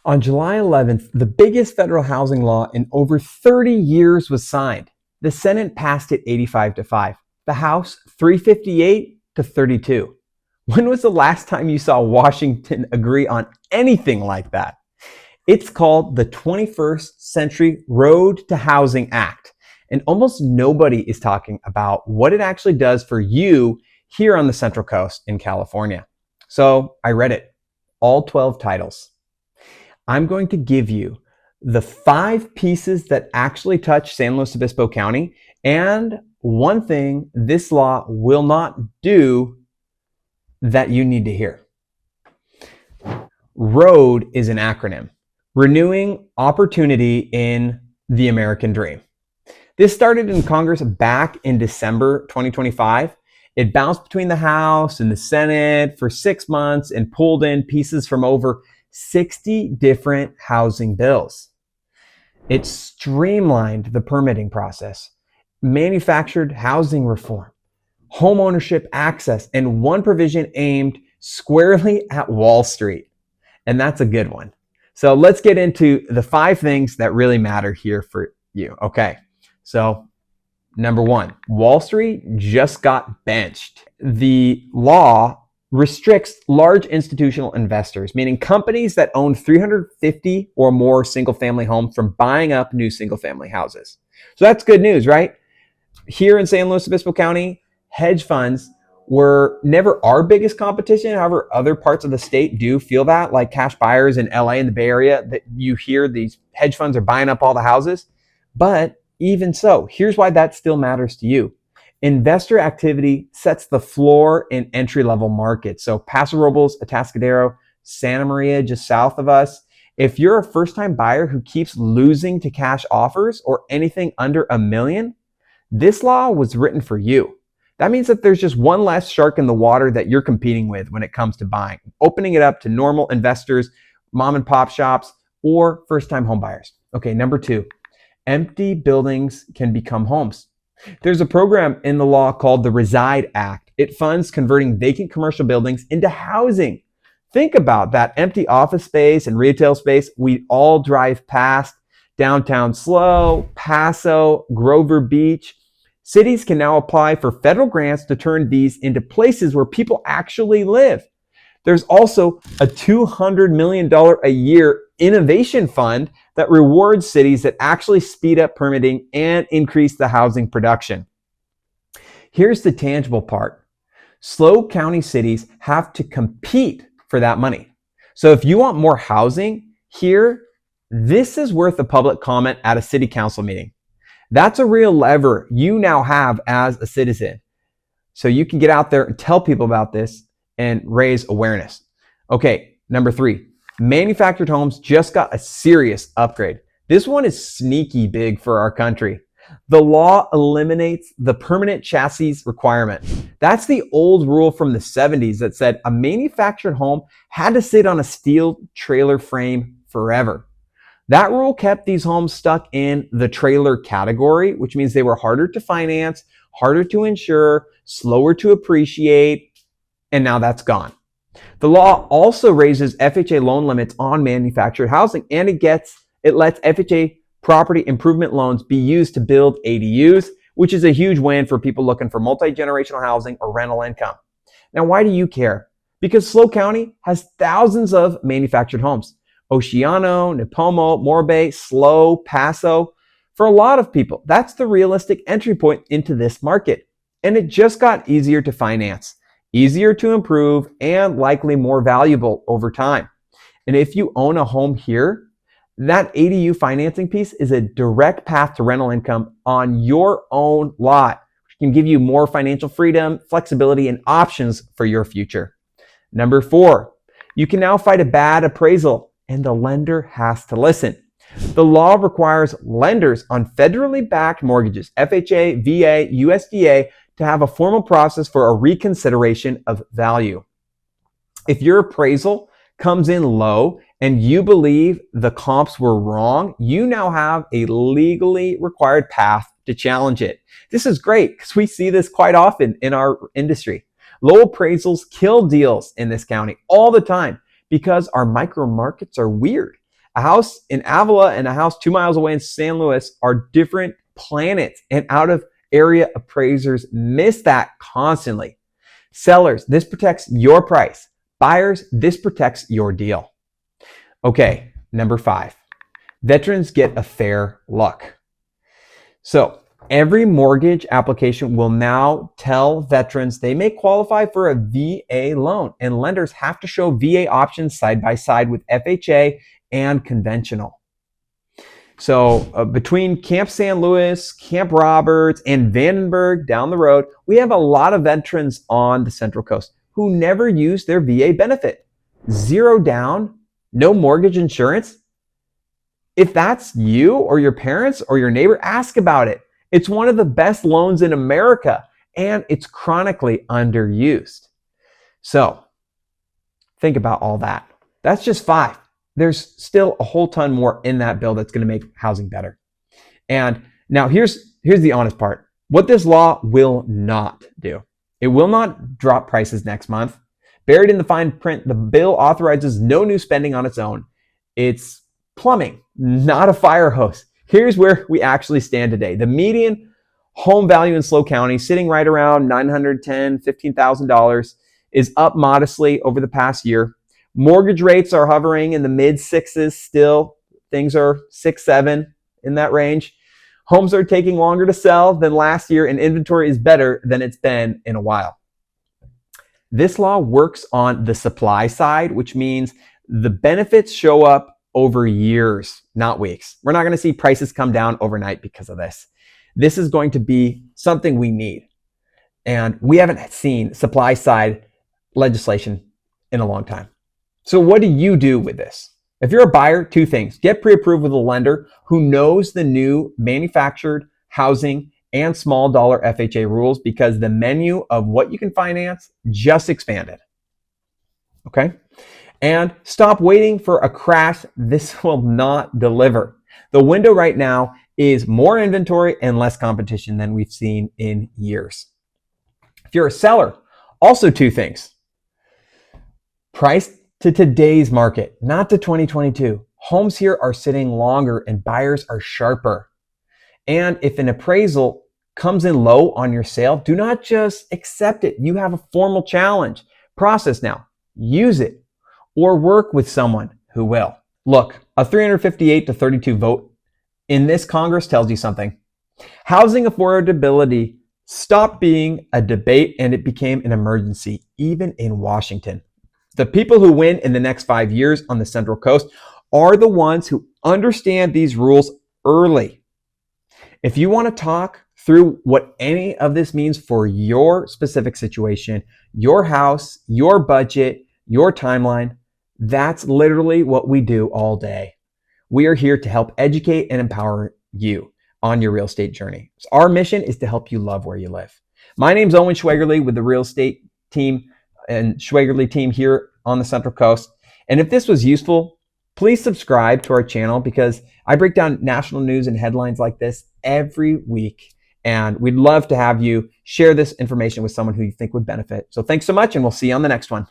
On July 11th, the biggest federal housing law in over 30 years was signed. The Senate passed it 85-5. The House 358 to 32. When was the last time you saw Washington agree on anything like that? It's called the 21st Century Road to Housing Act, and almost nobody is talking about what it actually does for you here on the Central Coast in California. So I read it, all 12 titles. I'm going to give you the 5 pieces that actually touch San Luis Obispo County and one thing this law will not do that you need to hear. ROAD is an acronym, Renewing Opportunity in the American Dream. This started in Congress back in December 2025. It bounced between the House and the Senate for 6 months and pulled in pieces from over 60 different housing bills. It streamlined the permitting process, manufactured housing reform, homeownership access, and one provision aimed squarely at Wall Street. And that's a good one. So let's get into the 5 things that really matter here for you. Okay, so number 1, Wall Street just got benched. The law restricts large institutional investors, meaning companies that own 350 or more single-family homes, from buying up new single-family houses. So that's good news, right? Here in San Luis Obispo County, hedge funds were never our biggest competition. However, other parts of the state do feel that, like cash buyers in LA and the Bay Area, that you hear these hedge funds are buying up all the houses. But even so, here's why that still matters to you. Investor activity sets the floor in entry-level markets. So Paso Robles, Atascadero, Santa Maria, just south of us. If you're a first-time buyer who keeps losing to cash offers or anything under $1 million, this law was written for you. That means that there's just one less shark in the water that you're competing with when it comes to buying, opening it up to normal investors, mom and pop shops, or first-time home buyers. Okay, number 2, empty buildings can become homes. There's a program in the law called the Reside Act. It funds converting vacant commercial buildings into housing. Think about that empty office space and retail space we all drive past. Downtown SLO, Paso, Grover Beach. Cities can now apply for federal grants to turn these into places where people actually live. There's also a $200 million a year innovation fund that rewards cities that actually speed up permitting and increase the housing production. Here's the tangible part. SLO County cities have to compete for that money. So if you want more housing here, this is worth a public comment at a city council meeting. That's a real lever you now have as a citizen. So you can get out there and tell people about this and raise awareness. Okay, number 3, manufactured homes just got a serious upgrade. This one is sneaky big for our country. The law eliminates the permanent chassis requirement. That's the old rule from the 70s that said a manufactured home had to sit on a steel trailer frame forever. That rule kept these homes stuck in the trailer category, which means they were harder to finance, harder to insure, slower to appreciate, and now that's gone. The law also raises FHA loan limits on manufactured housing, and it lets FHA property improvement loans be used to build ADUs, which is a huge win for people looking for multi-generational housing or rental income. Now, why do you care? Because SLO County has thousands of manufactured homes. Oceano, Nipomo, Morbe, SLO, Paso. For a lot of people, that's the realistic entry point into this market. And it just got easier to finance, easier to improve, and likely more valuable over time. And if you own a home here, that ADU financing piece is a direct path to rental income on your own lot, which can give you more financial freedom, flexibility, and options for your future. Number 4, you can now fight a bad appraisal, and the lender has to listen. The law requires lenders on federally backed mortgages, FHA, VA, USDA, to have a formal process for a reconsideration of value. If your appraisal comes in low and you believe the comps were wrong, you now have a legally required path to challenge it. This is great because we see this quite often in our industry. Low appraisals kill deals in this county all the time because our micro markets are weird. A house in Avila and a house 2 miles away in San Luis are different planets, and out of area appraisers miss that constantly. Sellers, this protects your price. Buyers, this protects your deal. Okay, number 5, veterans get a fair look. So every mortgage application will now tell veterans they may qualify for a VA loan, and lenders have to show VA options side by side with FHA and conventional. So between Camp San Luis, Camp Roberts, and Vandenberg down the road, we have a lot of veterans on the Central Coast who never used their VA benefit. 0 down, no mortgage insurance. If that's you or your parents or your neighbor, ask about it. It's one of the best loans in America, and it's chronically underused. So think about all that. That's just 5. There's still a whole ton more in that bill that's going to make housing better. And now here's the honest part. What this law will not do. It will not drop prices next month. Buried in the fine print, the bill authorizes no new spending on its own. It's plumbing, not a fire hose. Here's where we actually stand today. The median home value in SLO County, sitting right around $910,000, $15,000, is up modestly over the past year. Mortgage rates are hovering in the mid 6s still. Things are 6, 7 in that range. Homes are taking longer to sell than last year, and inventory is better than it's been in a while. This law works on the supply side, which means the benefits show up over years, not weeks. We're not going to see prices come down overnight because of this. This is going to be something we need. And we haven't seen supply side legislation in a long time. So what do you do with this? If you're a buyer, 2 things. Get pre-approved with a lender who knows the new manufactured housing and small dollar FHA rules, because the menu of what you can finance just expanded. Okay? And stop waiting for a crash. This will not deliver. The window right now is more inventory and less competition than we've seen in years. If you're a seller, also 2 things. Price to today's market, not to 2022. Homes here are sitting longer and buyers are sharper. And if an appraisal comes in low on your sale, do not just accept it. You have a formal challenge process now. Use it or work with someone who will. Look, a 358 to 32 vote in this Congress tells you something. Housing affordability stopped being a debate and it became an emergency, even in Washington. The people who win in the next 5 years on the Central Coast are the ones who understand these rules early. If you want to talk through what any of this means for your specific situation, your house, your budget, your timeline, that's literally what we do all day. We are here to help educate and empower you on your real estate journey. So our mission is to help you love where you live. My name's Owen Schwaegerle with the real estate team and Schwaegerle team here on the Central Coast. And if this was useful, please subscribe to our channel, because I break down national news and headlines like this every week. And we'd love to have you share this information with someone who you think would benefit. So thanks so much, and we'll see you on the next one.